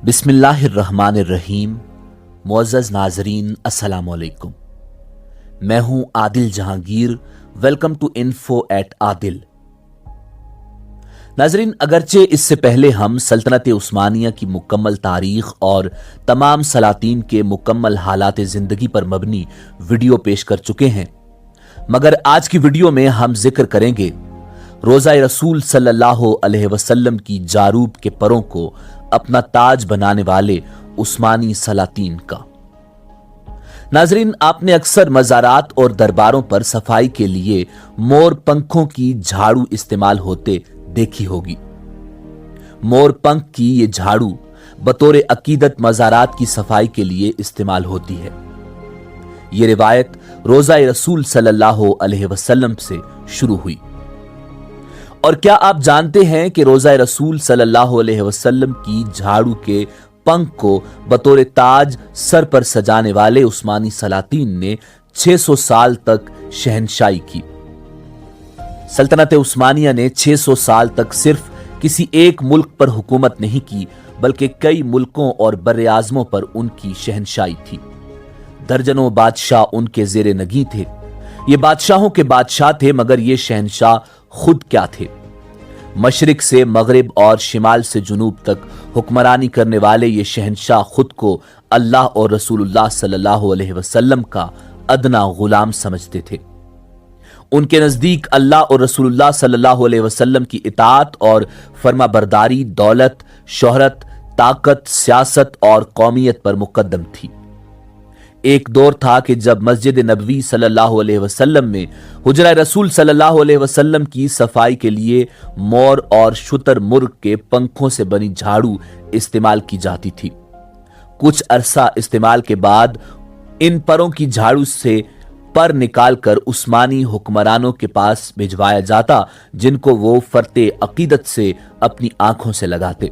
बिस्मिल्लाहिर्रहमानिर्रहीम। मुअज़्ज़ज़ नाज़रीन, अस्सलाम वालेकुम। मैं हूं Adil Jahangir. Welcome to info at Adil. नाज़रीन, अगरचे इससे पहले हम सल्तनत उस्मानिया की मुकम्मल तारीख और तमाम सलातीन के मुकम्मल हालात ज़िंदगी पर मबनी वीडियो पेश कर चुके हैं, मगर आज की वीडियो में हम जिक्र करेंगे रोज़ा रसूल सल्लल्लाहु अलैहि वसल्लम की जारूब के परों को अपना ताज बनाने वाले उस्मानी सलातीन का। नाजरीन, आपने अक्सर मज़ारात और दरबारों पर सफाई के लिए मोर पंखों की झाड़ू इस्तेमाल होते देखी होगी। मोर पंख की ये झाड़ू बतौर अकीदत मज़ारात की सफाई के लिए इस्तेमाल होती है। ये रिवायत रोज़ा रसूल सल्लल्लाहु अलैहि वसल्लम से शुरू हुई। और क्या आप जानते हैं कि रोज़ा रसूल सल्लल्लाहु अलैहि वसल्लम की झाड़ू के पंख को बतौर ताज सर पर सजाने वाले उस्मानी सलातीन ने 600 साल तक शहनशाही की। सल्तनत उस्मानिया ने 600 साल तक सिर्फ किसी एक मुल्क पर हुकूमत नहीं की, बल्कि कई मुल्कों और बर्रे-आज़मों पर उनकी शहनशाही थी। दर्जनों बादशाह उनके ज़ेरे नगी थे। ये बादशाहों के बादशाह थे, मगर ये शहनशाह खुद क्या थे? मशरिक से मगरिब और शिमाल से जुनूब तक हुक्मरानी करने वाले ये शहनशाह खुद को अल्लाह और रसूलुल्लाह सल्लल्लाहु अलैहि वसल्लम का अदना गुलाम समझते थे। उनके नजदीक अल्लाह और रसूलुल्लाह सल्लल्लाहु अलैहि वसल्लम की इताअत और फरमाबरदारी दौलत, शोहरत, ताकत, सियासत और कौमियत पर मुकद्दम थी। एक दौर था कि जब मस्जिद नबवी सल्लल्लाहु अलैहि वसल्लम में हुजरा रसूल सल्लल्लाहु अलैहि वसल्लम की सफाई के लिए मोर और शुतर मुर्ग के पंखों से बनी झाड़ू इस्तेमाल की जाती थी। कुछ अरसा इस्तेमाल के बाद इन परों की झाड़ू से पर निकालकर उस्मानी हुक्मरानों के पास भिजवाया जाता, जिनको वो फरते अकीदत से अपनी आंखों से लगाते।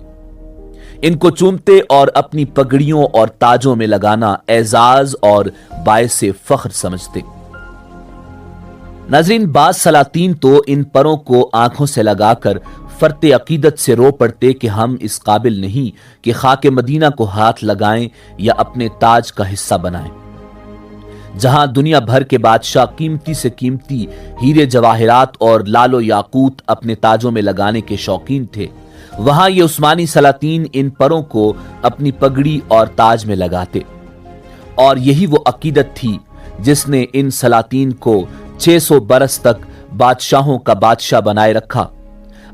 इनको चूमते और अपनी पगड़ियों और ताजों में लगाना एजाज और बायसे फख्र समझते। नाज़रीन, बाज सलातीन तो इन परों को आंखों से लगाकर फरते अकीदत से रो पड़ते कि हम इस काबिल नहीं कि खाके मदीना को हाथ लगाएं या अपने ताज का हिस्सा बनाएं। जहां दुनिया भर के बादशाह कीमती से कीमती हीरे जवाहिरात और लालो याकूत अपने ताजों में लगाने के शौकीन थे, वहां ये उस्मानी सलातीन इन परों को अपनी पगड़ी और ताज में लगाते। और यही वो अकीदत थी जिसने इन सलातीन को 600 बरस तक बादशाहों का बादशाह बनाए रखा।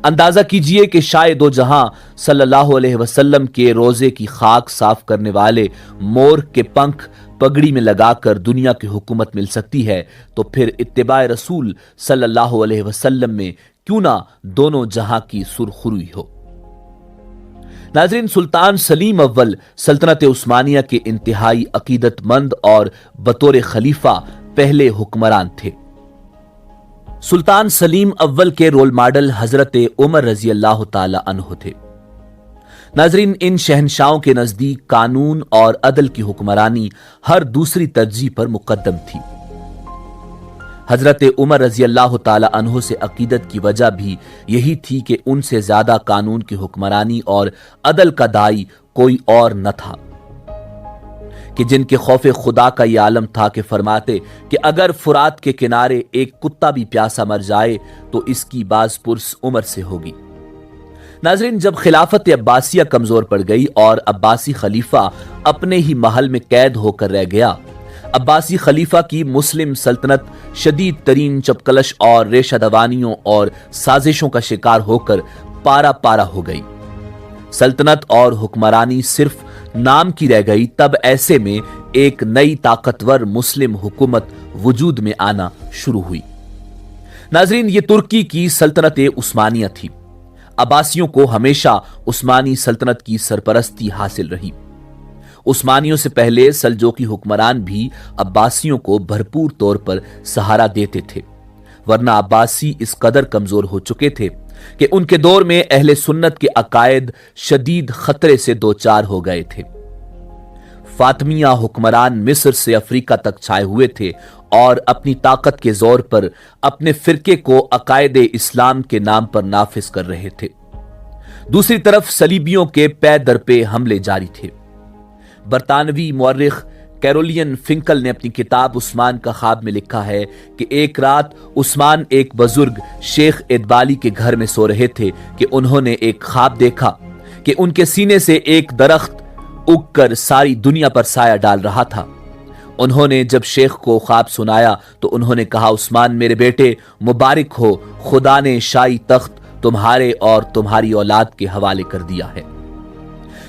अंदाजा कीजिए कि शायद दो जहां सल्लल्लाहु अलैहि वसल्लम के रोजे की खाक साफ करने वाले मोर के पंख पगड़ी में लगाकर दुनिया की हुकूमत मिल सकती है, तो फिर इत्तिबाए रसूल सल्लल्लाहु अलैहि वसल्लम में क्यों ना दोनों जहां की सुरखरुई हो। नाज़रीन, सुल्तान सलीम अव्वल सल्तनत उस्मानिया के इंतहाई अकीदतमंद और बतौर खलीफा पहले हुक्मरान थे। सुल्तान सलीम अव्वल के रोल मॉडल हजरत उमर रजी अल्लाह ताला अन्हु थे। नाज़रीन, इन शहनशाहों के नजदीक कानून और अदल की हुक्मरानी हर दूसरी तरजीह पर मुकद्दम थी। हजरत उमर रजी अल्लाह ताला अन्हु से अकीदत की वजह भी यही थी कि उनसे ज्यादा कानून की हुक्मरानी और अदल का दाई कोई और न था, कि जिनके खौफ खुदा का यह आलम था कि फरमाते कि अगर फुरात के किनारे एक कुत्ता भी प्यासा मर जाए तो इसकी बाज पुरस उमर से होगी। नाज़रीन, जब खिलाफत अब्बासिया कमजोर पड़ गई और अब्बासी खलीफा अपने ही महल में कैद होकर रह गया, अब्बासी खलीफा की मुस्लिम सल्तनत शदीद तरीन चपकलश और रेशा दवानियों और साजिशों का शिकार होकर पारा पारा हो गई। सल्तनत और हुक्मरानी सिर्फ नाम की रह गई। तब ऐसे में एक नई ताकतवर मुस्लिम हुकूमत वजूद में आना शुरू हुई। नाजरीन, ये तुर्की की सल्तनत उस्मानिया थी। अब्बासियों को हमेशा उस्मानी सल्तनत की सरपरस्ती हासिल रही। उस्मानियों से पहले सल्जोकी हुक्मरान भी अब्बासियों को भरपूर तौर पर सहारा देते थे, वरना अब्बासी इस कदर कमजोर हो चुके थे कि उनके दौर में अहले सुन्नत के अकायद शदीद खतरे से दो चार हो गए थे। फातमिया हुक्मरान मिस्र से अफ्रीका तक छाए हुए थे और अपनी ताकत के जोर पर अपने फिरके को अकायदे इस्लाम के नाम पर नाफिज कर रहे थे। दूसरी तरफ सलीबियों के पै दर पे हमले जारी थे। बरतानवी मौर्रिख कैरोलियन फिंकल ने अपनी किताब उस्मान का ख्वाब में लिखा है कि एक रात उस्मान एक बुजुर्ग शेख इदबाली के घर में सो रहे थे कि उन्होंने एक ख्वाब देखा कि उनके सीने से एक दरख्त उगकर सारी दुनिया पर साया डाल रहा था। उन्होंने जब शेख को ख्वाब सुनाया तो उन्होंने कहा, उस्मान मेरे बेटे, मुबारक हो, खुदा ने शाही तख्त तुम्हारे और तुम्हारी औलाद के हवाले कर दिया है।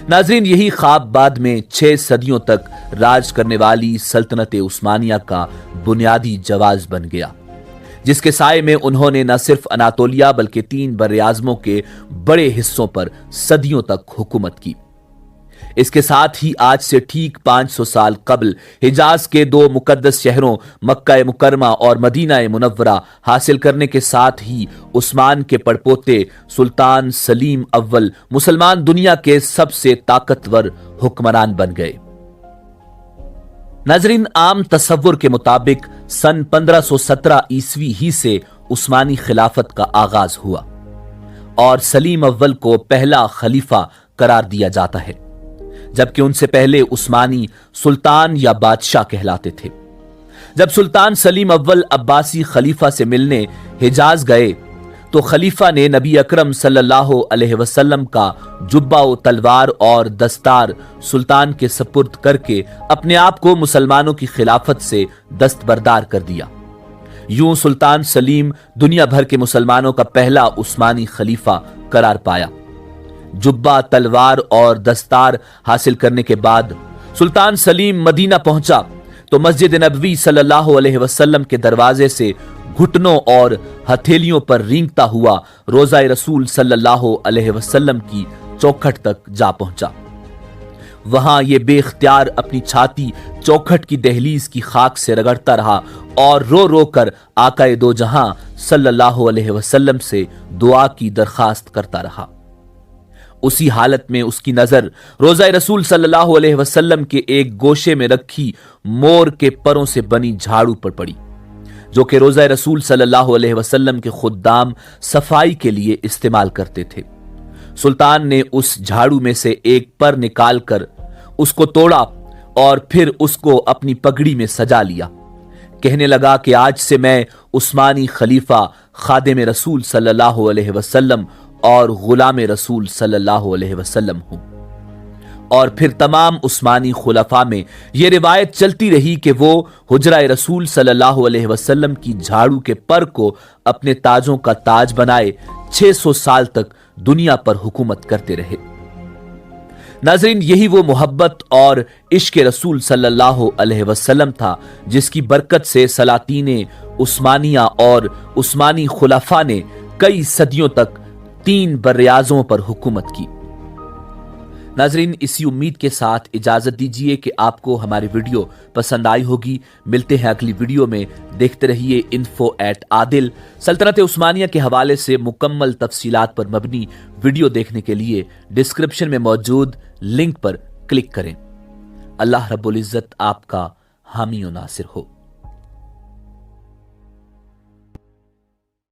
नाजरीन, यही ख्वाब बाद में 6 सदियों तक राज करने वाली सल्तनत उस्मानिया का बुनियादी जवाज बन गया, जिसके साये में उन्होंने न सिर्फ अनातोलिया बल्कि 3 बर्र-ए-आज़मों के बड़े हिस्सों पर सदियों तक हुकूमत की। इसके साथ ही आज से ठीक 500 साल कबल हिजाज के 2 मुकद्दस शहरों मक्का मुकरमा और मदीना मुनव्वरा हासिल करने के साथ ही उस्मान के पड़पोते सुल्तान सलीम अव्वल मुसलमान दुनिया के सबसे ताकतवर हुक्मरान बन गए। नाजरीन, आम तसव्वुर के मुताबिक सन 1517 ईस्वी ही से उस्मानी खिलाफत का आगाज हुआ और सलीम अव्वल को पहला खलीफा करार दिया जाता है, जबकि उनसे पहले उस्मानी सुल्तान या बादशाह कहलाते थे। जब सुल्तान सलीम अव्वल अब्बासी खलीफा से मिलने हिजाज गए तो खलीफा ने नबी अकरम सल्लल्लाहु अलैहि वसल्लम का जुब्बा व तलवार और दस्तार सुल्तान के सपुर्द करके अपने आप को मुसलमानों की खिलाफत से दस्तबरदार कर दिया। यूं सुल्तान सलीम दुनिया भर के मुसलमानों का पहला उस्मानी खलीफा करार पाया। जुब्बा, तलवार और दस्तार हासिल करने के बाद सुल्तान सलीम मदीना पहुंचा तो मस्जिद नबवी सल्लल्लाहु अलैहि वसल्लम के दरवाजे से घुटनों और हथेलियों पर रेंगता हुआ रोज़ा रसूल सल्लल्लाहु अलैहि वसल्लम की चौखट तक जा पहुंचा। वहां ये बेख्तियार अपनी छाती चौखट की दहलीज की खाक से रगड़ता रहा और रो रो कर आकाए दो जहां सल्लल्लाहु अलैहि वसल्लम से दुआ की दरखास्त करता रहा। उसी हालत में उसकी नजर रोज़ा रसूल सल्लल्लाहु अलैहि वसल्लम के एक गोशे में रखी मोर के परों से बनी झाड़ू पर पड़ी, जो कि रोज़ा रसूल सल्लल्लाहु अलैहि वसल्लम के खुद्दाम सफाई के लिए इस्तेमाल करते थे। सुल्तान ने उस झाड़ू में से एक पर निकालकर उसको तोड़ा और फिर उसको अपनी पगड़ी में सजा लिया। कहने लगा कि आज से मैं उस्मानी खलीफा, खादिम रसूल सल्लल्लाहु अलैहि वसल्लम और गुलाम रसूल सल्लल्लाहु अलैहि वसल्लम हूं। और फिर तमाम उस्मानी खुलफा में यह रिवायत चलती रही कि वो हुजरा रसूल सल्लल्लाहु अलैहि वसल्लम की झाड़ू के पर को अपने ताजों का ताज बनाए 600 साल तक दुनिया पर हुकूमत करते रहे। नाज़रीन, यही वो मोहब्बत और इश्क रसूल सल्लल्लाहु अलैहि वसल्लम था जिसकी बरकत से सलातीने उस्मानिया और उस्मानी खुलफा ने कई सदियों तक 3 बर्र-ए-आज़मों पर हुकूमत की। नाजरीन, इसी उम्मीद के साथ इजाजत दीजिए कि आपको हमारी वीडियो पसंद आई होगी। मिलते हैं अगली वीडियो में। देखते रहिए info@adil। सल्तनत उस्मानिया के हवाले से मुकम्मल तफसीलात पर मबनी वीडियो देखने के लिए डिस्क्रिप्शन में मौजूद लिंक पर क्लिक करें। अल्लाह रब्बुल इज्जत आपका हामी और नासिर हो।